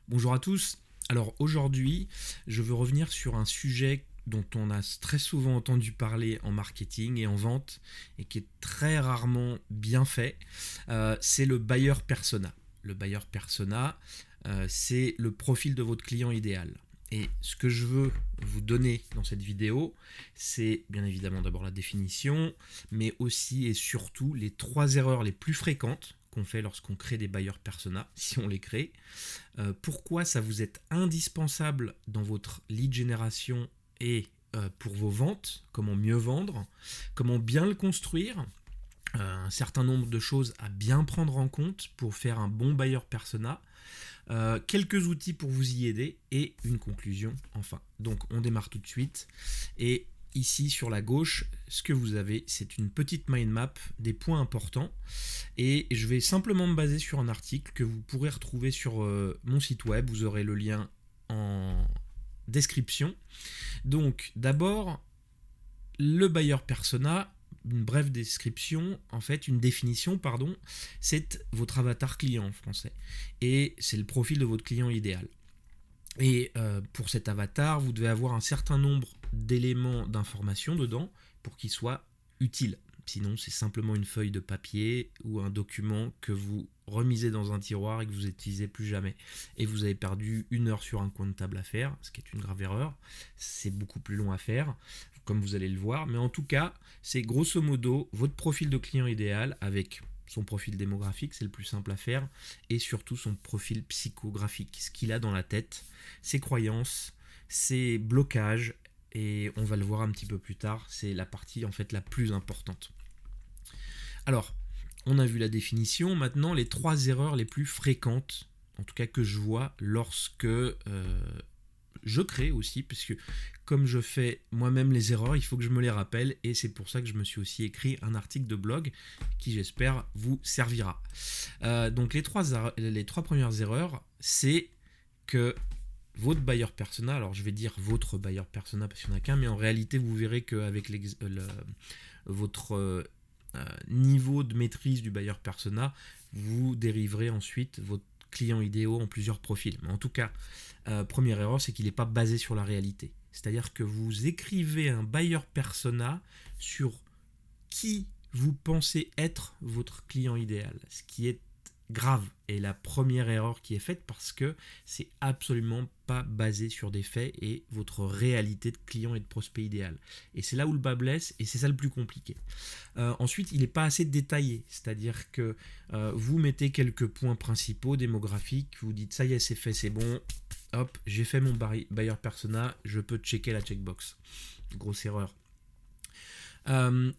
Bonjour à tous. Alors aujourd'hui, je veux revenir sur un sujet dont on a très souvent entendu parler en marketing et en vente et qui est très rarement bien fait. C'est le buyer persona. Le buyer persona, c'est le profil de votre client idéal. Et ce que je veux vous donner dans cette vidéo, c'est bien évidemment d'abord la définition, mais aussi et surtout les 3 erreurs les plus fréquentes qu'on fait lorsqu'on crée des buyer persona, si on les crée. Pourquoi ça vous est indispensable dans votre lead génération et pour vos ventes, comment mieux vendre, comment bien le construire, un certain nombre de choses à bien prendre en compte pour faire un bon buyer persona, quelques outils pour vous y aider et une conclusion enfin. Donc on démarre tout de suite et ici sur la gauche, ce que vous avez, c'est une petite mind map des points importants et je vais simplement me baser sur un article que vous pourrez retrouver sur mon site web. Vous aurez le lien en description. Donc d'abord, le buyer persona, une brève description, en fait, une définition, pardon, c'est votre avatar client en français. Et c'est le profil de votre client idéal. Et pour cet avatar, vous devez avoir un certain nombre d'éléments d'information dedans pour qu'il soit utile. Sinon, c'est simplement une feuille de papier ou un document que vous remisez dans un tiroir et que vous n'utilisez plus jamais. Et vous avez perdu 1 heure sur un coin de table à faire, ce qui est une grave erreur. C'est beaucoup plus long à faire, comme vous allez le voir. Mais en tout cas, c'est grosso modo votre profil de client idéal avec son profil démographique, c'est le plus simple à faire, et surtout son profil psychographique, ce qu'il a dans la tête, ses croyances, ses blocages, et on va le voir un petit peu plus tard, c'est la partie en fait la plus importante. Alors, on a vu la définition, maintenant les 3 erreurs les plus fréquentes, en tout cas que je vois lorsque je crée aussi, puisque comme je fais moi-même les erreurs, il faut que je me les rappelle, et c'est pour ça que je me suis aussi écrit un article de blog qui, j'espère, vous servira. Donc les trois premières erreurs, c'est que votre buyer persona, alors je vais dire votre buyer persona parce qu'il n'y en a qu'un, mais en réalité vous verrez qu'avec votre niveau de maîtrise du buyer persona, vous dériverez ensuite votre client idéal en plusieurs profils. Mais en tout cas, première erreur, c'est qu'il n'est pas basé sur la réalité. C'est-à-dire que vous écrivez un buyer persona sur qui vous pensez être votre client idéal, ce qui est grave et la première erreur qui est faite parce que c'est absolument pas basé sur des faits et votre réalité de client et de prospect idéal. Et c'est là où le bas blesse et c'est ça le plus compliqué. Ensuite, il n'est pas assez détaillé, c'est-à-dire que vous mettez quelques points principaux démographiques, vous dites ça y est, c'est fait, c'est bon, hop, j'ai fait mon buyer persona, je peux checker la checkbox. Grosse erreur.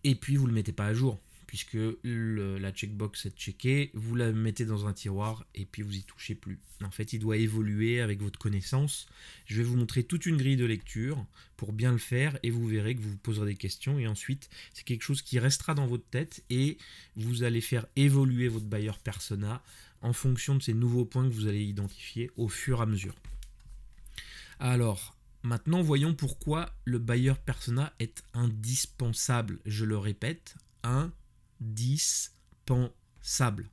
Et puis vous ne le mettez pas à jour, puisque la checkbox est checkée, vous la mettez dans un tiroir et puis vous y touchez plus. En fait, il doit évoluer avec votre connaissance. Je vais vous montrer toute une grille de lecture pour bien le faire et vous verrez que vous vous poserez des questions et ensuite c'est quelque chose qui restera dans votre tête et vous allez faire évoluer votre buyer persona en fonction de ces nouveaux points que vous allez identifier au fur et à mesure. Alors, maintenant, voyons pourquoi le buyer persona est indispensable. Je le répète, indispensable.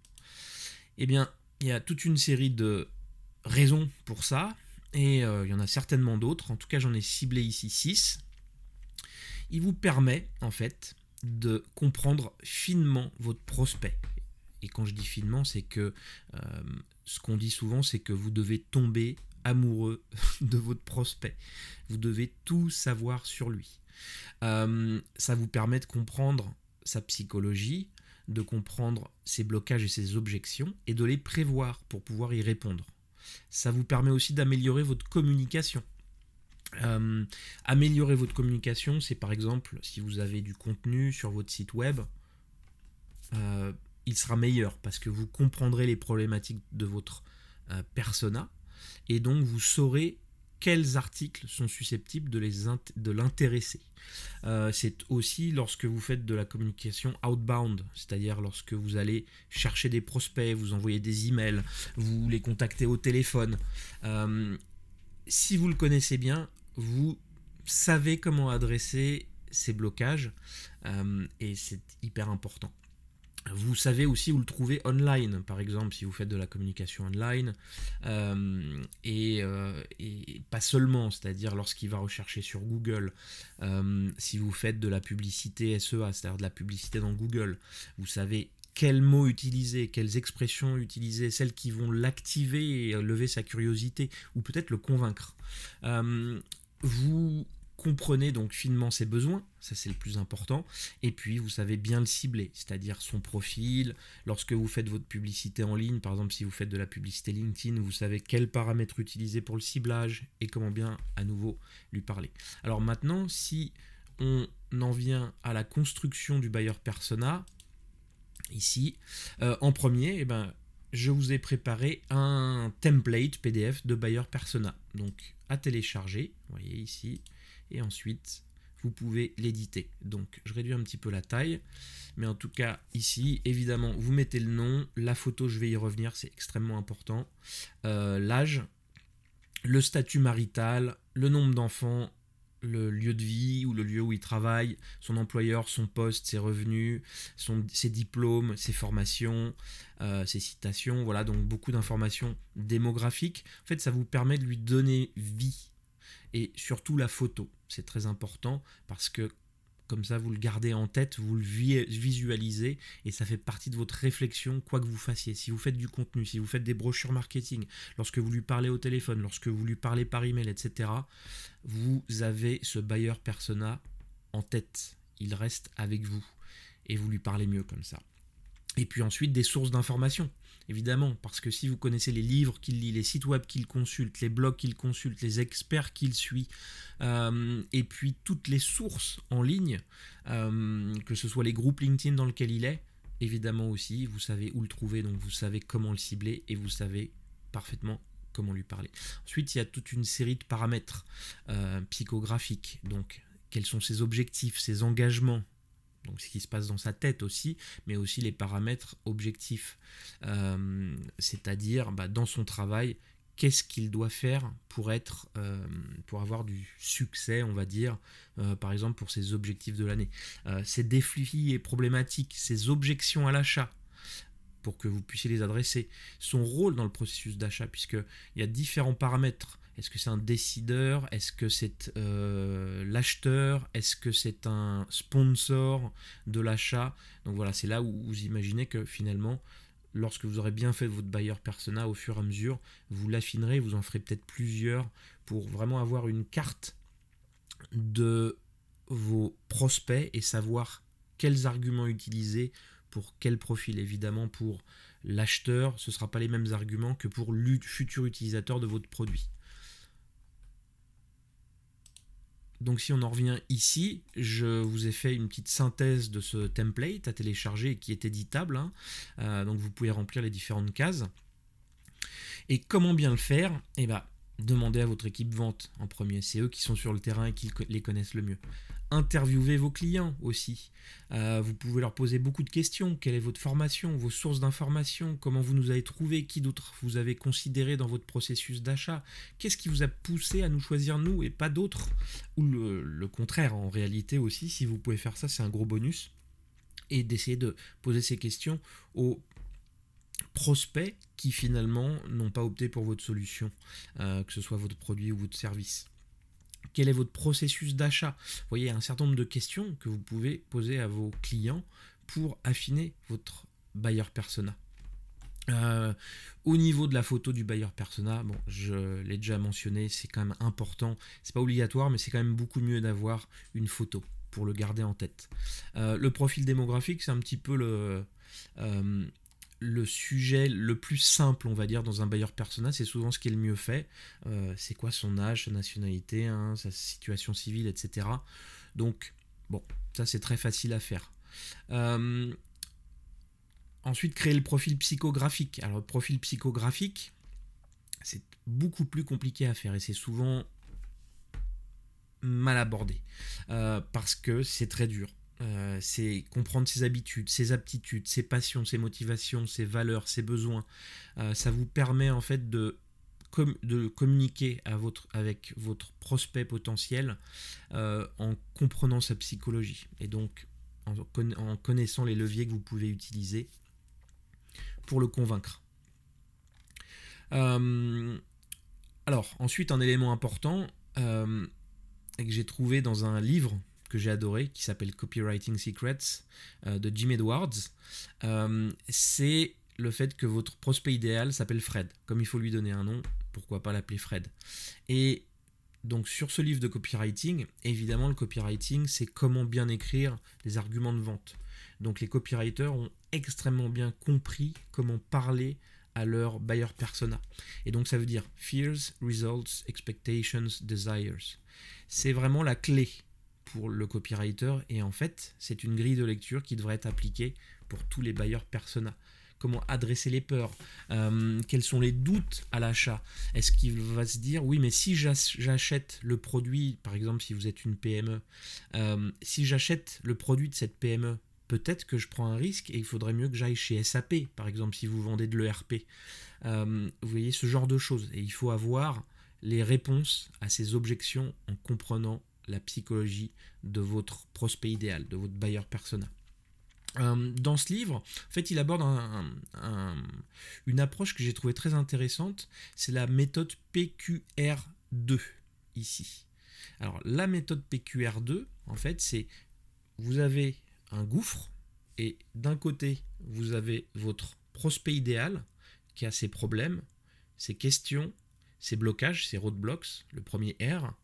Eh bien, il y a toute une série de raisons pour ça, et il y en a certainement d'autres. En tout cas, j'en ai ciblé ici 6. Il vous permet, en fait, de comprendre finement votre prospect. Et quand je dis finement, c'est que ce qu'on dit souvent, c'est que vous devez tomber amoureux de votre prospect. Vous devez tout savoir sur lui. Ça vous permet de comprendre sa psychologie, de comprendre ses blocages et ses objections et de les prévoir pour pouvoir y répondre. Ça vous permet aussi d'améliorer votre communication. Améliorer votre communication, c'est par exemple si vous avez du contenu sur votre site web, il sera meilleur parce que vous comprendrez les problématiques de votre persona et donc vous saurez quels articles sont susceptibles de l'intéresser. C'est aussi lorsque vous faites de la communication outbound, c'est-à-dire lorsque vous allez chercher des prospects, vous envoyez des emails, vous les contactez au téléphone. Si vous le connaissez bien, vous savez comment adresser ces blocages et c'est hyper important. Vous savez aussi où le trouver online, par exemple si vous faites de la communication online, et pas seulement, c'est-à-dire lorsqu'il va rechercher sur Google, si vous faites de la publicité SEA, c'est-à-dire de la publicité dans Google, vous savez quels mots utiliser, quelles expressions utiliser, celles qui vont l'activer et lever sa curiosité, ou peut-être le convaincre. Vous comprenez donc finement ses besoins, ça c'est le plus important, et puis vous savez bien le cibler, c'est-à-dire son profil. Lorsque vous faites votre publicité en ligne, par exemple si vous faites de la publicité LinkedIn, vous savez quels paramètres utiliser pour le ciblage et comment bien à nouveau lui parler. Alors maintenant, si on en vient à la construction du buyer persona, ici, en premier, je vous ai préparé un template PDF de buyer persona, donc à télécharger, vous voyez ici, et ensuite vous pouvez l'éditer. Donc je réduis un petit peu la taille, mais en tout cas ici, évidemment, vous mettez le nom, la photo, je vais y revenir, c'est extrêmement important, l'âge, le statut marital, le nombre d'enfants, le lieu de vie ou le lieu où il travaille, son employeur, son poste, ses revenus, ses diplômes, ses formations, ses citations, voilà, donc beaucoup d'informations démographiques. En fait, ça vous permet de lui donner vie. Et surtout la photo, c'est très important parce que comme ça, vous le gardez en tête, vous le visualisez et ça fait partie de votre réflexion, quoi que vous fassiez. Si vous faites du contenu, si vous faites des brochures marketing, lorsque vous lui parlez au téléphone, lorsque vous lui parlez par email, etc., vous avez ce buyer persona en tête. Il reste avec vous et vous lui parlez mieux comme ça. Et puis ensuite, des sources d'informations, évidemment, parce que si vous connaissez les livres qu'il lit, les sites web qu'il consulte, les blogs qu'il consulte, les experts qu'il suit, et puis toutes les sources en ligne, que ce soit les groupes LinkedIn dans lesquels il est, évidemment aussi, vous savez où le trouver, donc vous savez comment le cibler, et vous savez parfaitement comment lui parler. Ensuite, il y a toute une série de paramètres psychographiques, donc quels sont ses objectifs, ses engagements, donc ce qui se passe dans sa tête aussi, mais aussi les paramètres objectifs, c'est-à-dire dans son travail, qu'est-ce qu'il doit faire pour pour avoir du succès, on va dire, par exemple pour ses objectifs de l'année, ses défis et problématiques, ses objections à l'achat, pour que vous puissiez les adresser, son rôle dans le processus d'achat, puisqu'il y a différents paramètres. Est-ce que c'est un décideur? Est-ce que c'est l'acheteur? Est-ce que c'est un sponsor de l'achat? Donc voilà, c'est là où vous imaginez que finalement, lorsque vous aurez bien fait votre buyer persona, au fur et à mesure, vous l'affinerez, vous en ferez peut-être plusieurs pour vraiment avoir une carte de vos prospects et savoir quels arguments utiliser pour quel profil. Évidemment, pour l'acheteur, ce ne sera pas les mêmes arguments que pour le futur utilisateur de votre produit. Donc si on en revient ici, je vous ai fait une petite synthèse de ce template à télécharger et qui est éditable, donc vous pouvez remplir les différentes cases. Et comment bien le faire? Demandez à votre équipe vente en premier, c'est eux qui sont sur le terrain et qui les connaissent le mieux. Interviewez vos clients aussi. Vous pouvez leur poser beaucoup de questions. Quelle est votre formation, vos sources d'information, comment vous nous avez trouvé, qui d'autres vous avez considéré dans votre processus d'achat, qu'est-ce qui vous a poussé à nous choisir nous et pas d'autres, ou le contraire en réalité aussi. Si vous pouvez faire ça, c'est un gros bonus. Et d'essayer de poser ces questions aux prospects qui finalement n'ont pas opté pour votre solution, que ce soit votre produit ou votre service. Quel est votre processus d'achat? Vous voyez, un certain nombre de questions que vous pouvez poser à vos clients pour affiner votre buyer persona. Au niveau de la photo du buyer persona, bon, je l'ai déjà mentionné, c'est quand même important. C'est pas obligatoire, mais c'est quand même beaucoup mieux d'avoir une photo pour le garder en tête. Le profil démographique, c'est un petit peu le sujet le plus simple, on va dire, dans un buyer persona. C'est souvent ce qui est le mieux fait. C'est quoi son âge, sa nationalité, sa situation civile, etc. Donc, bon, ça c'est très facile à faire. Ensuite, créer le profil psychographique. Alors, le profil psychographique, c'est beaucoup plus compliqué à faire et c'est souvent mal abordé parce que c'est très dur. C'est comprendre ses habitudes, ses aptitudes, ses passions, ses motivations, ses valeurs, ses besoins. Ça vous permet en fait de communiquer avec votre prospect potentiel en comprenant sa psychologie. Et donc, en connaissant les leviers que vous pouvez utiliser pour le convaincre. Alors, ensuite, un élément important et que j'ai trouvé dans un livre que j'ai adoré, qui s'appelle Copywriting Secrets, de Jim Edwards, c'est le fait que votre prospect idéal s'appelle Fred. Comme il faut lui donner un nom, pourquoi pas l'appeler Fred. Et donc sur ce livre de copywriting, évidemment le copywriting, c'est comment bien écrire des arguments de vente. Donc les copywriters ont extrêmement bien compris comment parler à leur buyer persona. Et donc ça veut dire fears, results, expectations, desires. C'est vraiment la clé pour le copywriter, et en fait c'est une grille de lecture qui devrait être appliquée pour tous les buyer persona. Comment adresser les peurs, quels sont les doutes à l'achat. Est-ce qu'il va se dire oui, mais si j'achète le produit, par exemple si vous êtes une PME, si j'achète le produit de cette PME, peut-être que je prends un risque et il faudrait mieux que j'aille chez SAP, par exemple si vous vendez de l'ERP. Vous voyez ce genre de choses, et il faut avoir les réponses à ces objections en comprenant la psychologie de votre prospect idéal, de votre buyer persona. Dans ce livre, en fait, il aborde une approche que j'ai trouvée très intéressante, c'est la méthode PQR2 ici. Alors, la méthode PQR2, en fait, c'est vous avez un gouffre et d'un côté, vous avez votre prospect idéal qui a ses problèmes, ses questions, ses blocages, ses roadblocks, le premier R,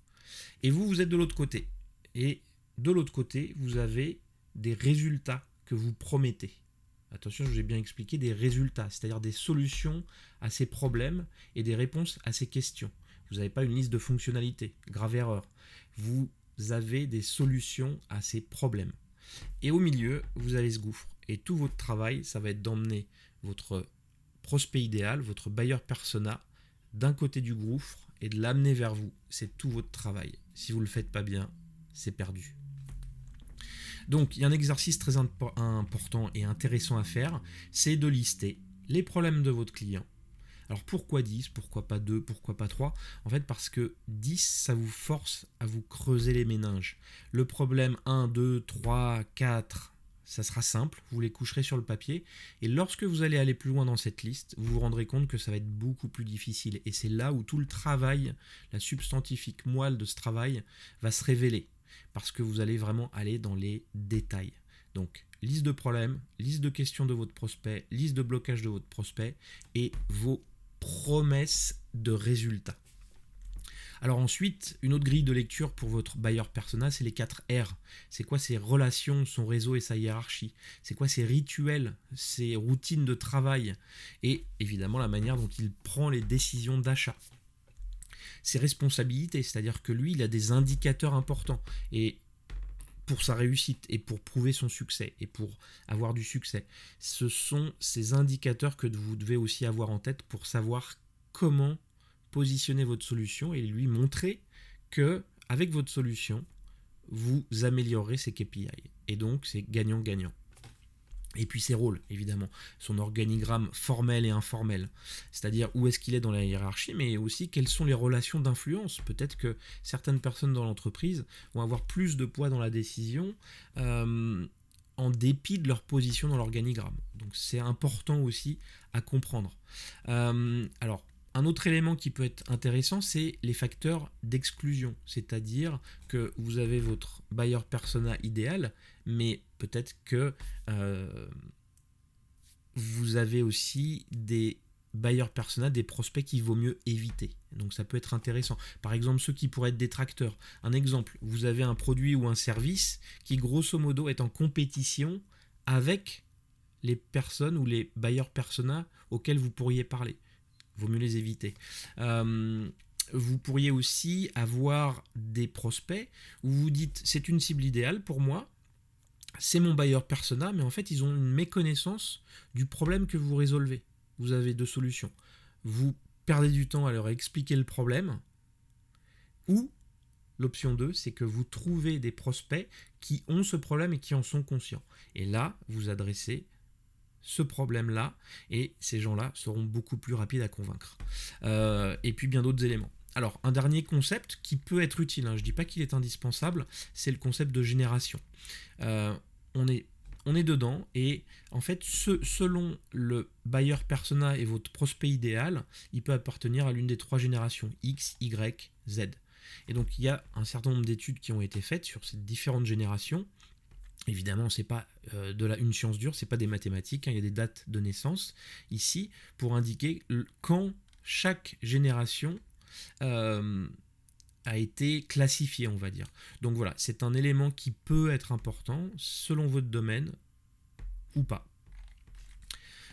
et vous êtes de l'autre côté. Et de l'autre côté, vous avez des résultats que vous promettez. Attention, je vous ai bien expliqué, des résultats, c'est-à-dire des solutions à ces problèmes et des réponses à ces questions. Vous n'avez pas une liste de fonctionnalités, grave erreur. Vous avez des solutions à ces problèmes. Et au milieu, vous avez ce gouffre. Et tout votre travail, ça va être d'emmener votre prospect idéal, votre buyer persona, d'un côté du gouffre et de l'amener vers vous. C'est tout votre travail. Si vous ne le faites pas bien, c'est perdu. Donc, il y a un exercice très important et intéressant à faire, c'est de lister les problèmes de votre client. Alors, pourquoi 10, pourquoi pas 2, pourquoi pas 3 ? En fait, parce que 10, ça vous force à vous creuser les méninges. Le problème 1, 2, 3, 4, ça sera simple, vous les coucherez sur le papier, et lorsque vous allez aller plus loin dans cette liste, vous vous rendrez compte que ça va être beaucoup plus difficile, et c'est là où tout le travail, la substantifique moelle de ce travail, va se révéler. Parce que vous allez vraiment aller dans les détails. Donc, liste de problèmes, liste de questions de votre prospect, liste de blocage de votre prospect et vos promesses de résultats. Alors ensuite, une autre grille de lecture pour votre buyer persona, c'est les 4 R. C'est quoi ses relations, son réseau et sa hiérarchie ? C'est quoi ses rituels, ses routines de travail ? Et évidemment, la manière dont il prend les décisions d'achat. Ses responsabilités, c'est-à-dire que lui, il a des indicateurs importants et pour sa réussite et pour prouver son succès et pour avoir du succès. Ce sont ces indicateurs que vous devez aussi avoir en tête pour savoir comment positionner votre solution et lui montrer que avec votre solution, vous améliorerez ses KPI. Et donc, c'est gagnant-gagnant. Et puis ses rôles, évidemment, son organigramme formel et informel, c'est-à-dire où est-ce qu'il est dans la hiérarchie, mais aussi quelles sont les relations d'influence. Peut-être que certaines personnes dans l'entreprise vont avoir plus de poids dans la décision en dépit de leur position dans l'organigramme. Donc c'est important aussi à comprendre. Alors, un autre élément qui peut être intéressant, c'est les facteurs d'exclusion, c'est-à-dire que vous avez votre buyer persona idéal, mais peut-être que vous avez aussi des buyer persona, des prospects qu'il vaut mieux éviter. Donc ça peut être intéressant. Par exemple, ceux qui pourraient être détracteurs. Un exemple, vous avez un produit ou un service qui grosso modo est en compétition avec les personnes ou les buyer persona auxquels vous pourriez parler. Vaut mieux les éviter. Vous pourriez aussi avoir des prospects où vous dites c'est une cible idéale pour moi, c'est mon buyer persona, mais en fait ils ont une méconnaissance du problème que vous résolvez. Vous avez deux solutions. Vous perdez du temps à leur expliquer le problème, ou l'option 2, c'est que vous trouvez des prospects qui ont ce problème et qui en sont conscients. Et là, vous adressez ce problème-là, et ces gens-là seront beaucoup plus rapides à convaincre. Et puis bien d'autres éléments. Alors, un dernier concept qui peut être utile, je ne dis pas qu'il est indispensable, c'est le concept de génération. on est, on est dedans et en fait, selon le buyer persona et votre prospect idéal, il peut appartenir à l'une des 3 générations, X, Y, Z. Et donc, il y a un certain nombre d'études qui ont été faites sur ces différentes générations. Évidemment, c'est pas une science dure, c'est pas des mathématiques, hein, il y a des dates de naissance ici pour indiquer quand chaque génération euh, a été classifiée, on va dire. Donc voilà, c'est un élément qui peut être important selon votre domaine ou pas.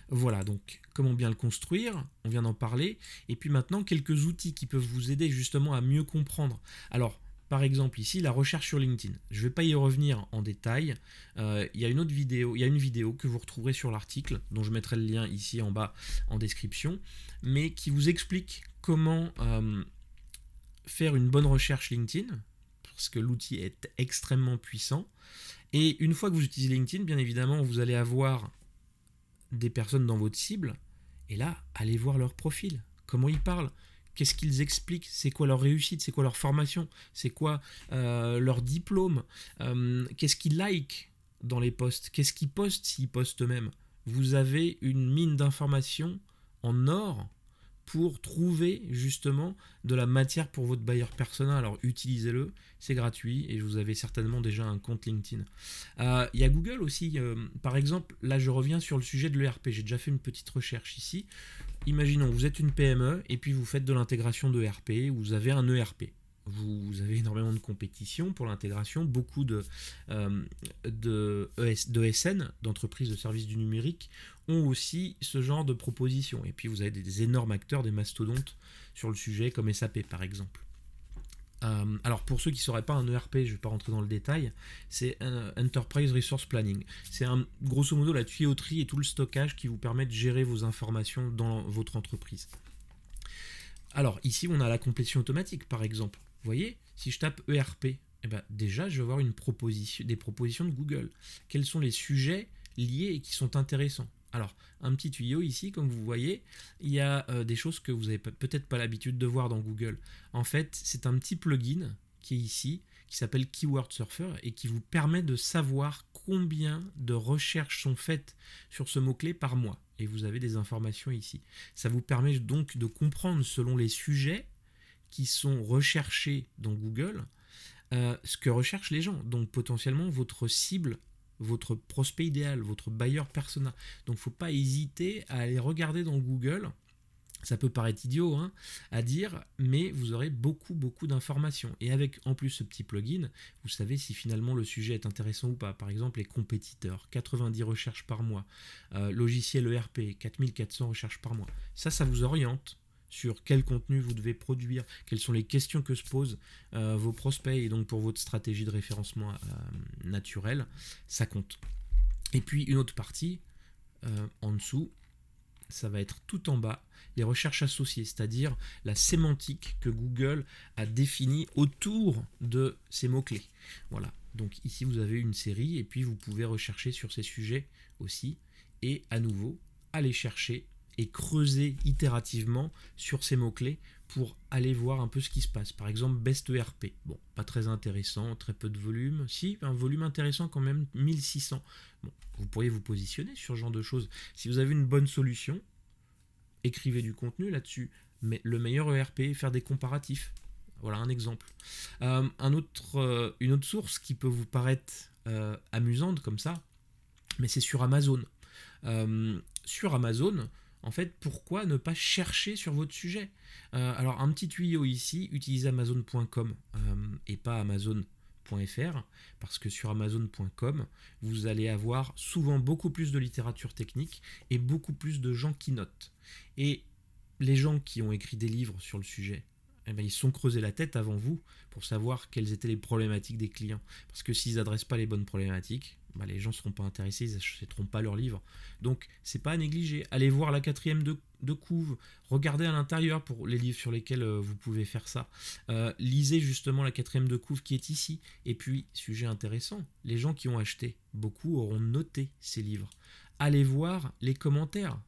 Voilà, donc comment bien le construire, on vient d'en parler. Et puis maintenant, quelques outils qui peuvent vous aider justement à mieux comprendre. Alors, par exemple ici, la recherche sur LinkedIn. Je ne vais pas y revenir en détail. Il y a une vidéo que vous retrouverez sur l'article, dont je mettrai le lien ici en bas en description, mais qui vous explique comment faire une bonne recherche LinkedIn, parce que l'outil est extrêmement puissant. Et une fois que vous utilisez LinkedIn, bien évidemment, vous allez avoir des personnes dans votre cible, et là, allez voir leur profil, comment ils parlent, qu'est-ce qu'ils expliquent, c'est quoi leur réussite, c'est quoi leur formation, c'est quoi leur diplôme, qu'est-ce qu'ils like dans les posts, qu'est-ce qu'ils postent s'ils postent eux-mêmes. Vous avez une mine d'informations en or pour trouver justement de la matière pour votre buyer persona. Alors utilisez-le, c'est gratuit et vous avez certainement déjà un compte LinkedIn. Il y a Google aussi, par exemple, là je reviens sur le sujet de l'ERP, j'ai déjà fait une petite recherche ici. Imaginons, vous êtes une PME et puis vous faites de l'intégration d'ERP, vous avez un ERP. Vous avez énormément de compétition pour l'intégration, beaucoup d'ESN, d'entreprises de services du numérique, ont aussi ce genre de propositions. Et puis vous avez des énormes acteurs, des mastodontes sur le sujet, comme SAP par exemple. Alors pour ceux qui ne sauraient pas, un ERP, je ne vais pas rentrer dans le détail, c'est un Enterprise Resource Planning. C'est grosso modo la tuyauterie et tout le stockage qui vous permet de gérer vos informations dans votre entreprise. Alors ici on a la complétion automatique par exemple. Vous voyez, si je tape ERP, eh ben, déjà je vais avoir des propositions de Google. Quels sont les sujets liés et qui sont intéressants? Alors, un petit tuyau ici, comme vous voyez, il y a des choses que vous n'avez peut-être pas l'habitude de voir dans Google. En fait, c'est un petit plugin qui est ici, qui s'appelle Keyword Surfer et qui vous permet de savoir combien de recherches sont faites sur ce mot-clé par mois. Et vous avez des informations ici. Ça vous permet donc de comprendre selon les sujets qui sont recherchés dans Google, ce que recherchent les gens. Donc potentiellement votre cible, votre prospect idéal, votre buyer persona. Donc il ne faut pas hésiter à aller regarder dans Google. Ça peut paraître idiot à dire, mais vous aurez beaucoup d'informations. Et avec en plus ce petit plugin, vous savez si finalement le sujet est intéressant ou pas. Par exemple, les compétiteurs, 90 recherches par mois. Logiciel ERP, 4400 recherches par mois. Ça vous oriente sur quel contenu vous devez produire, quelles sont les questions que se posent vos prospects, et donc pour votre stratégie de référencement naturel, ça compte. Et puis une autre partie, en dessous, ça va être tout en bas, les recherches associées, c'est-à-dire la sémantique que Google a définie autour de ces mots-clés. Voilà, donc ici vous avez une série, et puis vous pouvez rechercher sur ces sujets aussi, et à nouveau, aller chercher et creuser itérativement sur ces mots-clés pour aller voir un peu ce qui se passe. Par exemple, Best ERP. Bon, pas très intéressant, très peu de volume. Si, un volume intéressant quand même, 1600. Bon, vous pourriez vous positionner sur ce genre de choses. Si vous avez une bonne solution, écrivez du contenu là-dessus. Mais le meilleur ERP, faire des comparatifs. Voilà un exemple. Une autre source qui peut vous paraître amusante comme ça, mais c'est sur Amazon. Sur Amazon, en fait, pourquoi ne pas chercher sur votre sujet? Alors, un petit tuyau ici, utilisez amazon.com et pas amazon.fr, parce que sur amazon.com, vous allez avoir souvent beaucoup plus de littérature technique et beaucoup plus de gens qui notent. Et les gens qui ont écrit des livres sur le sujet, eh bien, ils se sont creusés la tête avant vous pour savoir quelles étaient les problématiques des clients. Parce que s'ils n'adressent pas les bonnes problématiques, les gens ne seront pas intéressés, ils n'achèteront pas leur livre. Donc, c'est pas à négliger. Allez voir la 4e de couve, regardez à l'intérieur pour les livres sur lesquels vous pouvez faire ça. Lisez justement la 4e de couve qui est ici. Et puis, sujet intéressant, les gens qui ont acheté, beaucoup auront noté ces livres. Allez voir les commentaires.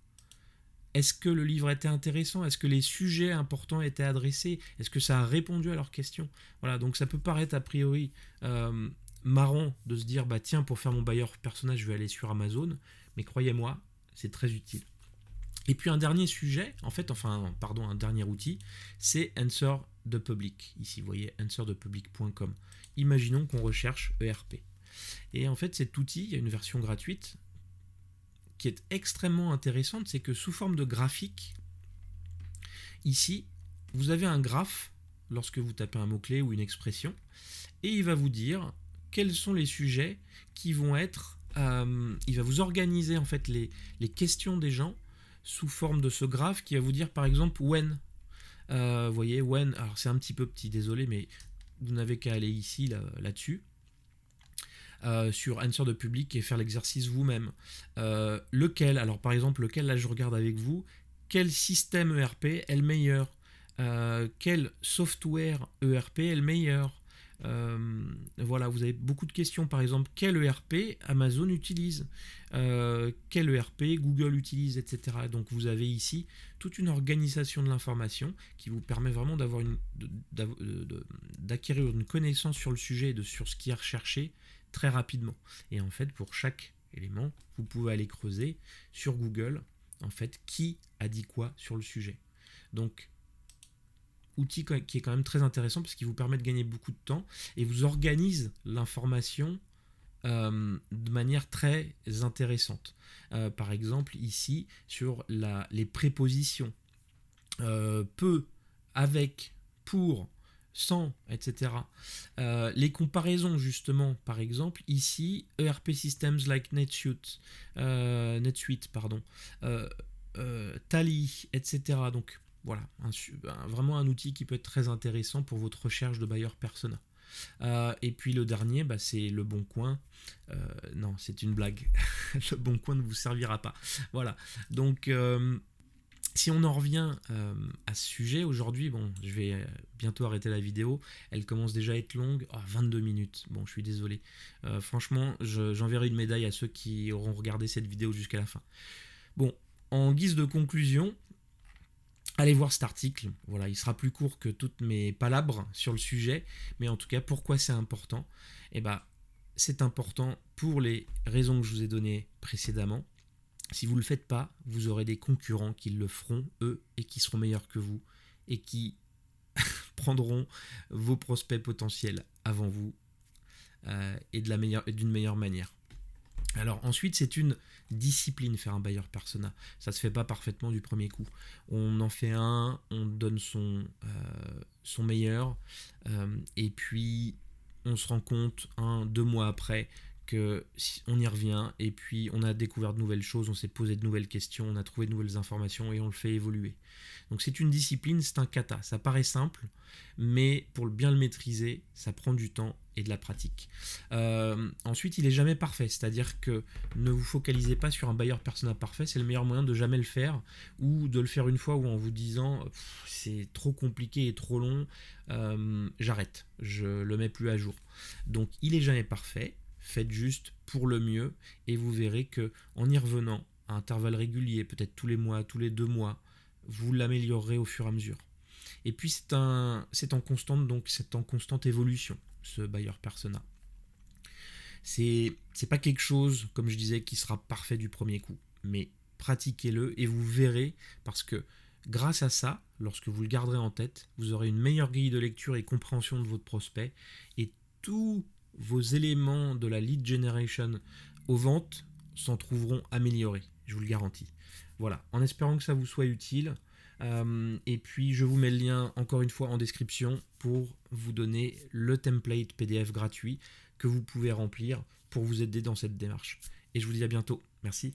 Est-ce que le livre était intéressant? Est-ce que les sujets importants étaient adressés? Est-ce que ça a répondu à leurs questions? Voilà, donc ça peut paraître a priori marrant de se dire bah tiens, pour faire mon buyer persona, je vais aller sur Amazon, mais croyez-moi, c'est très utile. Et puis un dernier sujet, un dernier outil, c'est Answer the Public. Ici, vous voyez answerthepublic.com. Imaginons qu'on recherche ERP. Et en fait, cet outil, il y a une version gratuite qui est extrêmement intéressante, c'est que sous forme de graphique, ici, vous avez un graphe lorsque vous tapez un mot-clé ou une expression, et il va vous dire quels sont les sujets qui vont être... il va vous organiser en fait les questions des gens sous forme de ce graphe qui va vous dire par exemple when. Vous voyez, when, alors c'est un petit peu petit, désolé, mais vous n'avez qu'à aller ici, là-dessus. Sur Answer the Public et faire l'exercice vous-même. Lequel, alors par exemple, lequel, là je regarde avec vous, quel système ERP est le meilleur, quel software ERP est le meilleur. Voilà, vous avez beaucoup de questions. Par exemple, quel ERP Amazon utilise, quel ERP Google utilise, etc. Donc vous avez ici toute une organisation de l'information qui vous permet vraiment d'acquérir une connaissance sur le sujet et sur ce qui est recherché très rapidement. Et en fait, pour chaque élément, vous pouvez aller creuser sur Google, en fait, qui a dit quoi sur le sujet. Donc, outil qui est quand même très intéressant parce qu'il vous permet de gagner beaucoup de temps et vous organise l'information de manière très intéressante. Par exemple, ici, sur les prépositions, peu, avec, pour, sans, etc. Les comparaisons, justement, par exemple, ici, ERP Systems like NetSuite, Tally, etc. Donc, voilà, vraiment un outil qui peut être très intéressant pour votre recherche de buyer persona. Et puis le dernier, c'est Le Bon Coin. Non, c'est une blague. Le Bon Coin ne vous servira pas. Voilà. Donc, si on en revient à ce sujet, aujourd'hui, bon, je vais bientôt arrêter la vidéo. Elle commence déjà à être longue. 22 minutes. Bon, je suis désolé. Franchement, j'enverrai une médaille à ceux qui auront regardé cette vidéo jusqu'à la fin. Bon, en guise de conclusion, allez voir cet article, voilà, il sera plus court que toutes mes palabres sur le sujet, mais en tout cas, pourquoi c'est important ? C'est important pour les raisons que je vous ai données précédemment. Si vous ne le faites pas, vous aurez des concurrents qui le feront, eux, et qui seront meilleurs que vous, et qui prendront vos prospects potentiels avant vous, et d'une meilleure manière. Alors ensuite, c'est une discipline faire un buyer persona. Ça se fait pas parfaitement du premier coup. On en fait un, on donne son meilleur, et puis on se rend compte 1-2 mois après que on y revient, et puis on a découvert de nouvelles choses, on s'est posé de nouvelles questions, on a trouvé de nouvelles informations et on le fait évoluer. Donc c'est une discipline, c'est un kata. Ça paraît simple, mais pour bien le maîtriser, ça prend du temps et de la pratique. Ensuite, il n'est jamais parfait, c'est-à-dire que ne vous focalisez pas sur un buyer persona parfait, c'est le meilleur moyen de jamais le faire, ou de le faire une fois ou en vous disant c'est trop compliqué et trop long, j'arrête, je le mets plus à jour. Donc il n'est jamais parfait, faites juste pour le mieux et vous verrez que en y revenant à intervalles réguliers, peut-être tous les mois, tous les 2 mois, vous l'améliorerez au fur et à mesure. Et puis c'est en constante évolution, ce buyer persona. C'est pas quelque chose, comme je disais, qui sera parfait du premier coup, mais pratiquez-le et vous verrez, parce que grâce à ça, lorsque vous le garderez en tête, vous aurez une meilleure grille de lecture et compréhension de votre prospect, et tous vos éléments de la lead generation aux ventes s'en trouveront améliorés, je vous le garantis. Voilà, en espérant que ça vous soit utile. Et puis je vous mets le lien encore une fois en description pour vous donner le template PDF gratuit que vous pouvez remplir pour vous aider dans cette démarche. Et je vous dis à bientôt. Merci.